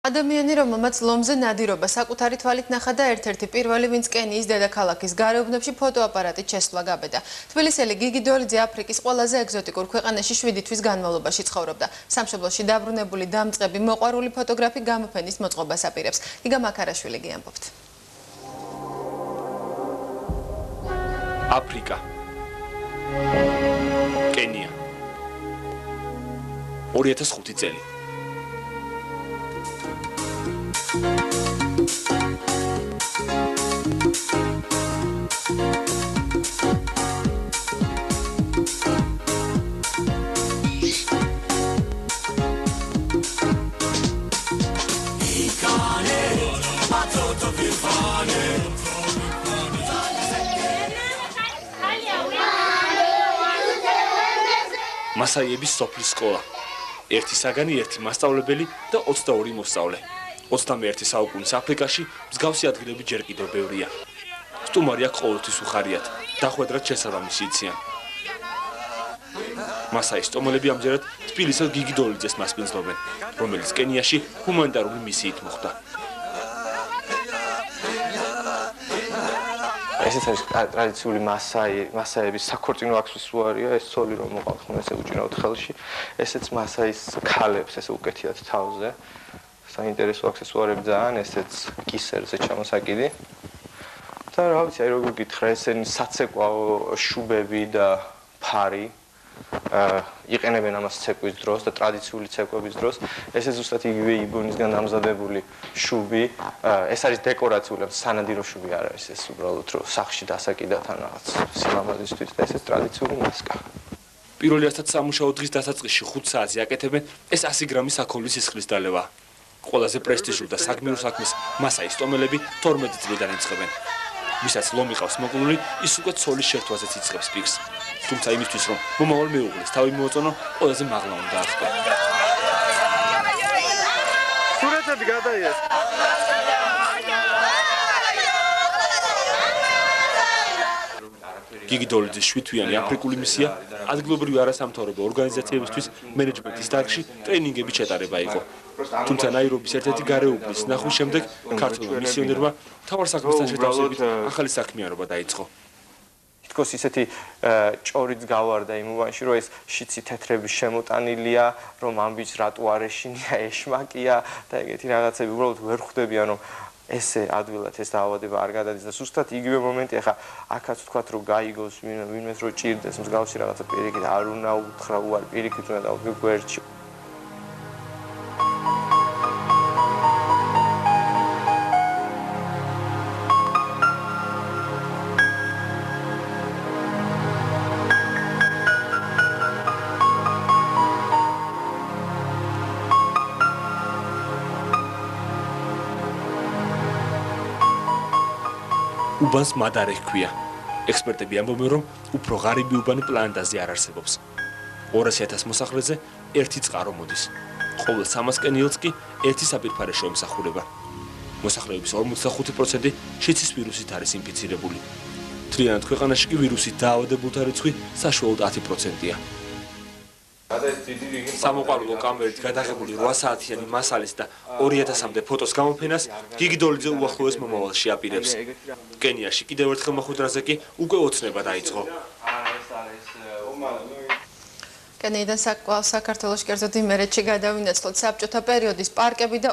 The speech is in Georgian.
ადამიანი, რომელმაც ლომზე ნადირობა საკუთარი თვალით ნახა და ერთ-ერთი პირველი, ვინც კენიის დედაქალაქის გარეუბნებში ფოტოაპარატით შესვლა გაბედა. თბილისელი გიგი დოლიძე აფრიკის ყველაზე ეგზოტიკურ ქვეყანაში 7 თვის განმავლობაში ცხოვრობდა. სამშობლოში დაბრუნებული დამწყები მოყვარული ფოტოგრაფი გამოფენის მოწყობას აპირებს. გიგა მაქარაშვილი გიამბობთ. აფრიკა. კენია. 2005 წელი. მასაიების სოფლის სკოლა. ერთი საგანი, ერთი მასწავლებელი და 22 მოსწავლე. 21 საუკუნის აფრიკაში მსგავსი ადგილები ჯერ კიდევ ბევრია. სტუმარი აქ ყოველთვის უხარიათ, დახვედრად შესაბამისი იციან. მასაის სტუმრები ამჯერად თბილისელ გიგი დოლიძეს მასპინძლობენ, რომელიც კენიაში ჰუმანიტარული მისიით მოხვდა. ესეც არის ტრადიციული მასაების საქორწინო აქსის უარია, ეს ცოლი რომ მოყავთ ხოლმე ესე უჭირავთ ხელში, ესეც მასაის ქალებს ესე უკეთიათ თავზე. საინტერესო აქსესუარები ძალიან, ესეც კისერზე ჩამოსაკიდი. და რა ვიცი, აი როგორ გითხრა, ესენი საცეკვაო შუბები და ფარი იყენებენ ამას ცეკვის დროს და ტრადიციული ცეკვების დროს. ესე ზუსტად იგივე იბონისგან დამზადებული შუბი, ეს არის დეკორაციული, სანადირო შუბი არ არის, ეს უბრალოდ რომ სახლში დასაკიდათ ან რაღაც სიმამაზისთვის და ესეც ტრადიციული მასკა. პირველი ასეთ სამუშაო დღის დასაწყისში 5 საათზე აკეთებენ ეს 100 გრამის საქონლის სისხლის დალევა. ყველაზე პრესტიჟულ და საგმირო საქმეს მასაის სტომელები 12 წლიდან იწყებენ. ვისაც ლომი ყავს მოკლული, ის უკვე ცოლის შერთვაზეც იწყებს პიკს. თუმცა იმისთვის, რომ მომავალ მეუღლეს თავი მოეწონო, ყველაზე მაღლა უნდა აღწვა. სურათები გადაიეს. გიგი დოლიძის 7-თვიანი აფრიკული მისია ადგილობრივი არასამთავრობო ორგანიზაციებისთვის მენეჯმენტის დარგში ტრეინინგები ჩატარება იყო. თუმცა ნაირობის ერთ-ერთი გარეუბნის ნახვის შემდეგ ქართულმა მისიონერმა მთავარ საქმესთან შეთავსებით ახალი საქმიანობა დაიწყო. თქოს ისეთი ჭორიც გავარდა იმ უბანში, რომ ეს შიცი თეთრები შემოტანილია, რომ ამ ბიჭს რატო არ ეშინია, ეშმაკია და ეგეთი რაღაცები უბრალოდ ვერ ხვდებიან, რომ ესე ადვილად ეს დაავადება არ გადადის და ზუსტად იგივე მომენტი, ახლა აქაც ვთქვათ, რომ გაიგოს ვინმეს რო ჭირდეს მსგავსი რაღაცა პირიქით არ უნდა უთხრა, უარ პირიქით უნდა დავდგე გვერდში. უბანს მადარე ჰქვია. ექსპერტები ამბობენ, რომ უფრო ღარიბი უბანი პლანეტაზე არ არსებობს. 200,000 მოსახლეზე ერთი წყარო მოდის. ყოველ 300 კენიელს კი ერთი საპირფარეშო ემსახურება. მოსახლეობის 45% შიცის ვირუსით არის ინფიცირებული. მთლიანად ქვეყანაში კი ვირუსით დაავადებულთა რიცხვი საშუალოდ 10%-ია. სამოყვარულო კამერით გადაღებული 8 საათიანი მასალის და 2000-მდე ფოტოს გამოფენას გიგი დოლიძე უახლოეს მომავალში აპირებს. კენიაში კიდევ ერთხელ მოხვედრაზე კი უკვე ოცნება დაიწყო. კენიიდან საქართველოში კერძოდ იმერეთში გადავინაცვლოთ საბჭოთა პერიოდის პარკები და